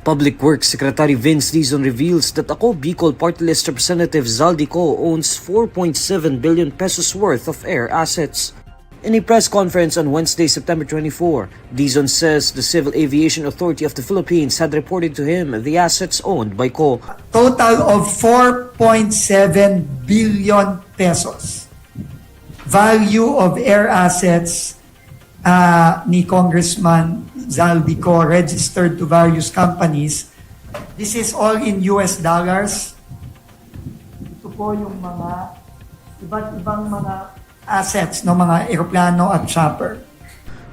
Public Works Secretary Vince Dizon reveals that Ako Bicol Party List Representative Zaldy Co owns 4.7 billion pesos worth of air assets. In a press conference on Wednesday, September 24, Dizon says the Civil Aviation Authority of the Philippines had reported to him the assets owned by Co. Total of 4.7 billion pesos. Value of air assets ni Congressman Zaldy Co registered to various companies. This is all in US dollars. Ito po yung mga iba't ibang mga assets ng mga eroplano at chopper.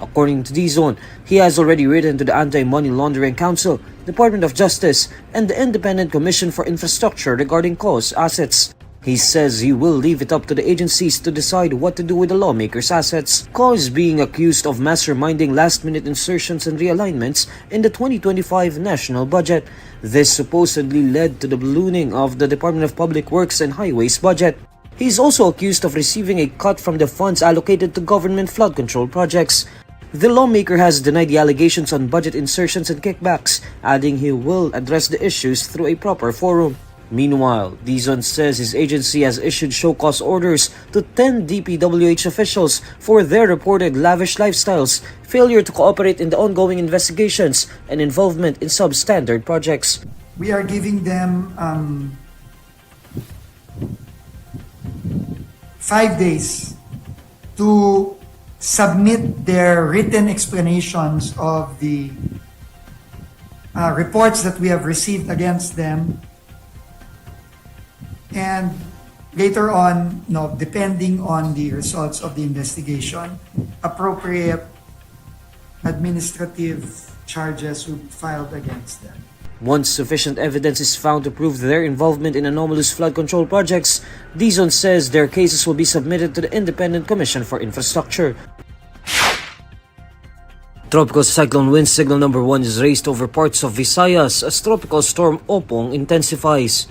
According to Dizon, he has already written to the Anti-Money Laundering Council, Department of Justice, and the Independent Commission for Infrastructure regarding Co's assets. He says he will leave it up to the agencies to decide what to do with the lawmakers' assets. Co is being accused of masterminding last-minute insertions and realignments in the 2025 national budget. This supposedly led to the ballooning of the Department of Public Works and Highways budget. He is also accused of receiving a cut from the funds allocated to government flood control projects. The lawmaker has denied the allegations on budget insertions and kickbacks, adding he will address the issues through a proper forum. Meanwhile, Dizon says his agency has issued show-cause orders to 10 DPWH officials for their reported lavish lifestyles, failure to cooperate in the ongoing investigations, and involvement in substandard projects. We are giving them 5 days to submit their written explanations of the reports that we have received against them. And later on, depending on the results of the investigation, appropriate administrative charges will be filed against them. Once sufficient evidence is found to prove their involvement in anomalous flood control projects, Dizon says their cases will be submitted to the Independent Commission for Infrastructure. Tropical cyclone wind signal number 1 is raised over parts of Visayas as tropical storm Opong intensifies.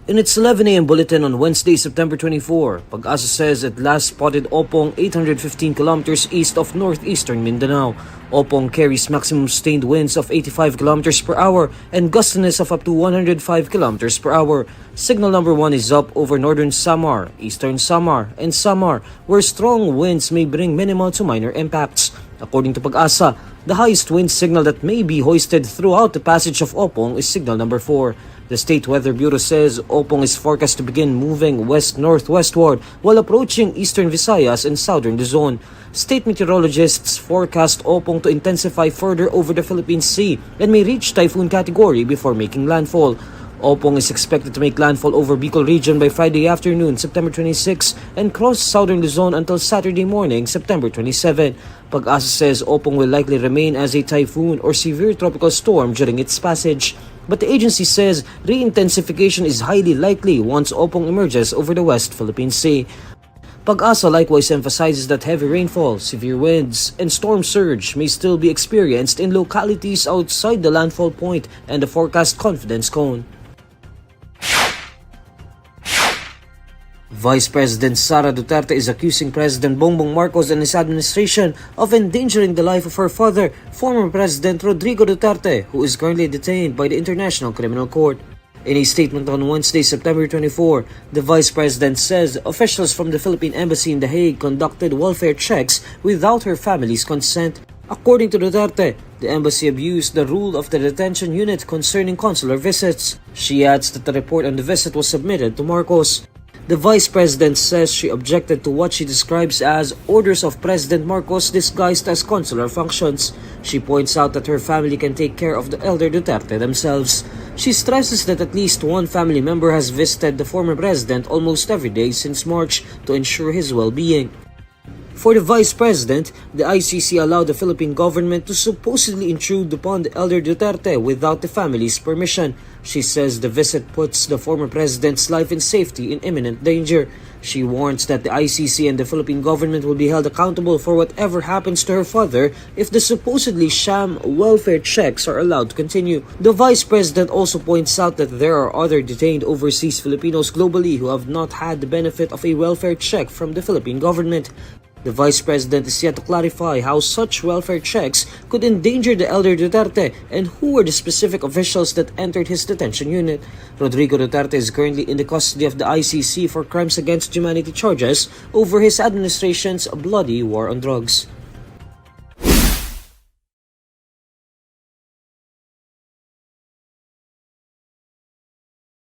In its 11 a.m. bulletin on Wednesday, September 24, Pag-asa says it last spotted Opong 815 kilometers east of northeastern Mindanao. Opong carries maximum sustained winds of 85 kilometers per hour and gustiness of up to 105 kilometers per hour. Signal number 1 is up over northern Samar, eastern Samar, and Samar, where strong winds may bring minimal to minor impacts. According to Pag-asa, the highest wind signal that may be hoisted throughout the passage of Opong is signal number 4. The State Weather Bureau says Opong is forecast to begin moving west-northwestward while approaching eastern Visayas and southern Dizon. State meteorologists forecast Opong to intensify further over the Philippine Sea and may reach typhoon category before making landfall. Opong is expected to make landfall over Bicol region by Friday afternoon, September 26, and cross southern Luzon until Saturday morning, September 27. Pag-asa says Opong will likely remain as a typhoon or severe tropical storm during its passage. But the agency says re-intensification is highly likely once Opong emerges over the West Philippine Sea. Pag-asa likewise emphasizes that heavy rainfall, severe winds, and storm surge may still be experienced in localities outside the landfall point and the forecast confidence cone. Vice President Sara Duterte is accusing President Bongbong Marcos and his administration of endangering the life of her father, former President Rodrigo Duterte, who is currently detained by the International Criminal Court. In a statement on Wednesday, September 24, the Vice President says officials from the Philippine Embassy in The Hague conducted welfare checks without her family's consent. According to Duterte, the embassy abused the rule of the detention unit concerning consular visits. She adds that the report on the visit was submitted to Marcos. The Vice President says she objected to what she describes as orders of President Marcos disguised as consular functions. She points out that her family can take care of the elder Duterte themselves. She stresses that at least one family member has visited the former president almost every day since March to ensure his well-being. For the Vice President, the ICC allowed the Philippine government to supposedly intrude upon the elder Duterte without the family's permission. She says the visit puts the former president's life and safety in imminent danger. She warns that the ICC and the Philippine government will be held accountable for whatever happens to her father if the supposedly sham welfare checks are allowed to continue. The Vice President also points out that there are other detained overseas Filipinos globally who have not had the benefit of a welfare check from the Philippine government. The Vice President is yet to clarify how such welfare checks could endanger the elder Duterte and who were the specific officials that entered his detention unit. Rodrigo Duterte is currently in the custody of the ICC for crimes against humanity charges over his administration's bloody war on drugs.